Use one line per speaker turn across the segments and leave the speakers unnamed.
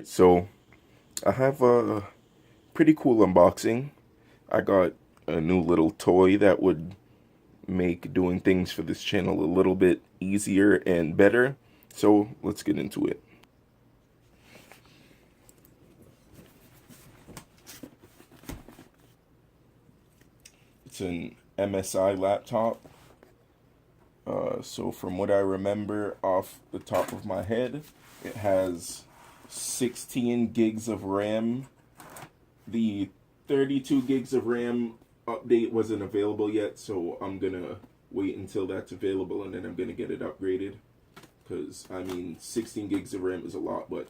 So I have a pretty cool unboxing. I got a new little toy that would make doing things for this channel a little bit easier and better. So let's get into it. It's an MSI laptop. So from what I remember off the top of my head, it has 16 gigs of RAM. The 32 gigs of RAM update wasn't available yet, so I'm gonna wait until that's available and then I'm gonna get it upgraded. Because, I mean, 16 gigs of RAM is a lot, but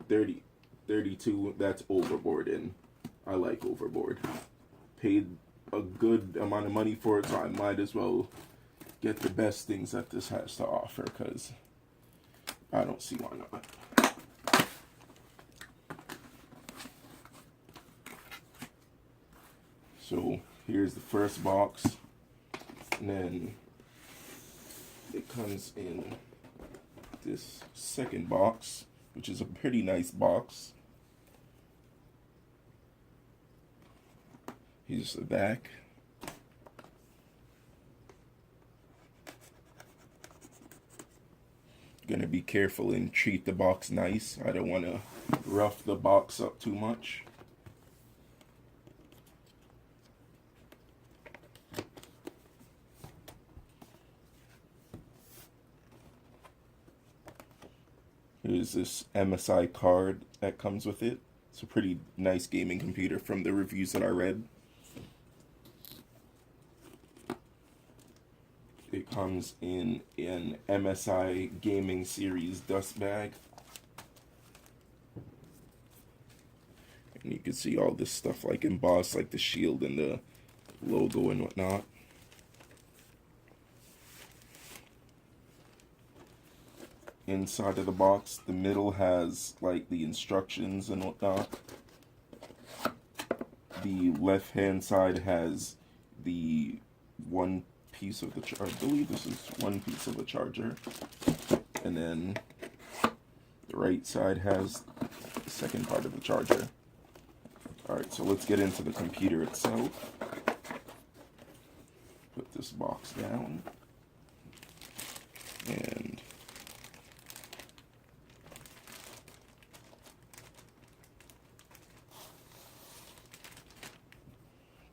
32, that's overboard, and I like overboard. Paid a good amount of money for it, so I might as well get the best things that this has to offer, because I don't see why not. So here's the first box, and then it comes in this second box, which is a pretty nice box. Here's the back. Gonna be careful and treat the box nice. I don't want to rough the box up too much. Here's this MSI card that comes with it. It's a pretty nice gaming computer from the reviews that I read. It comes in an MSI Gaming Series dust bag. And you can see all this stuff like embossed, like the shield and the logo and whatnot. Inside of the box, the middle has like the instructions and whatnot. The left hand side has the one piece of the charger. I believe this is one piece of the charger. And then the right side has the second part of the charger. Alright, so let's get into the computer itself. Put this box down. And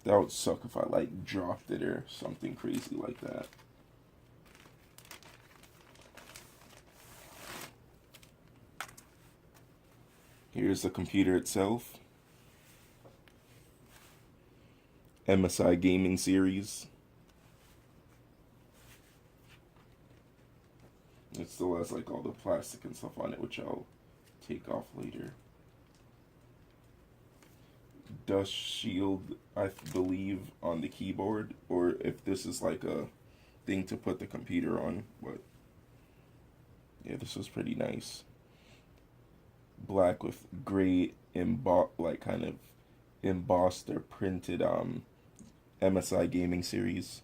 that would suck if I like dropped it or something crazy like that. Here's the computer itself. MSI Gaming Series. It still has like all the plastic and stuff on it, which I'll take off later. Dust shield, I believe, on the keyboard, or if this is like a thing to put the computer on, but yeah, this is pretty nice. Black with gray like kind of embossed or printed MSI Gaming Series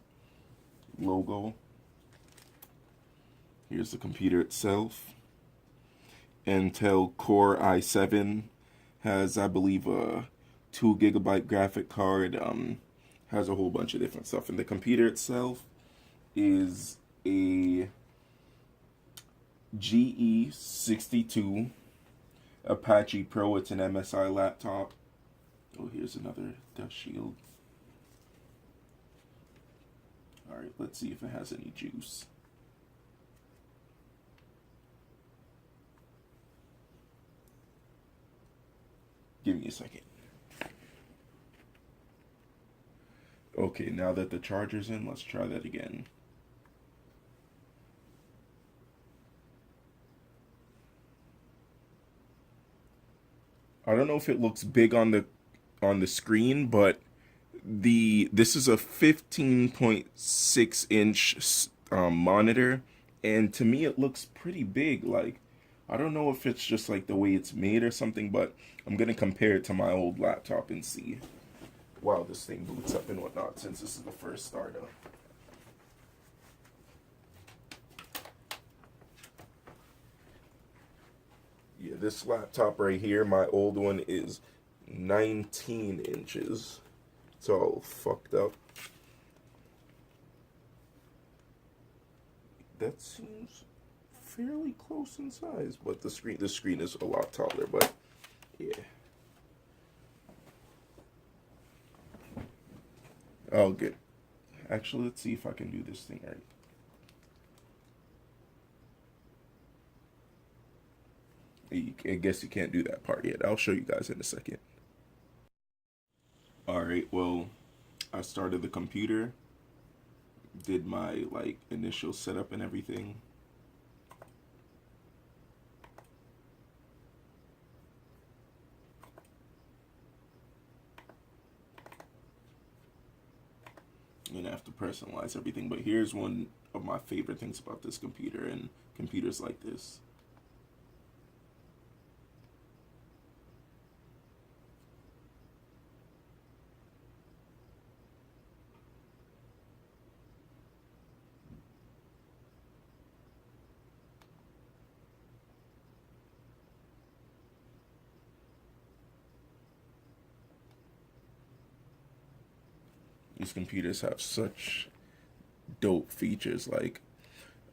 logo. Here's the computer itself. Intel Core i7 has, I believe, a 2 gigabyte graphic card, has a whole bunch of different stuff. And the computer itself is a GE62 Apache Pro. It's an MSI laptop. Oh, here's another dust shield. Alright, let's see if it has any juice. Give me a second. Okay, now that the charger's in, let's try that again. I don't know if it looks big on the screen, but this is a 15.6 inch monitor, and to me it looks pretty big. Like, I don't know if it's just like the way it's made or something, but I'm gonna compare it to my old laptop and see while this thing boots up and whatnot, since this is the first startup. Yeah, this laptop right here, my old one is 19 inches. It's all fucked up. That seems fairly close in size, but the screen is a lot taller, but yeah. Oh, good. Actually, let's see if I can do this thing right. I guess you can't do that part yet. I'll show you guys in a second. All right, well, I started the computer, did my like initial setup and everything. And I have to personalize everything. But here's one of my favorite things about this computer and computers like this. These computers have such dope features. Like,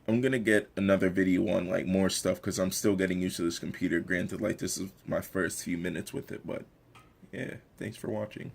I'm gonna get another video on like more stuff because I'm still getting used to this computer. Granted, like this is my first few minutes with it, but yeah, thanks for watching.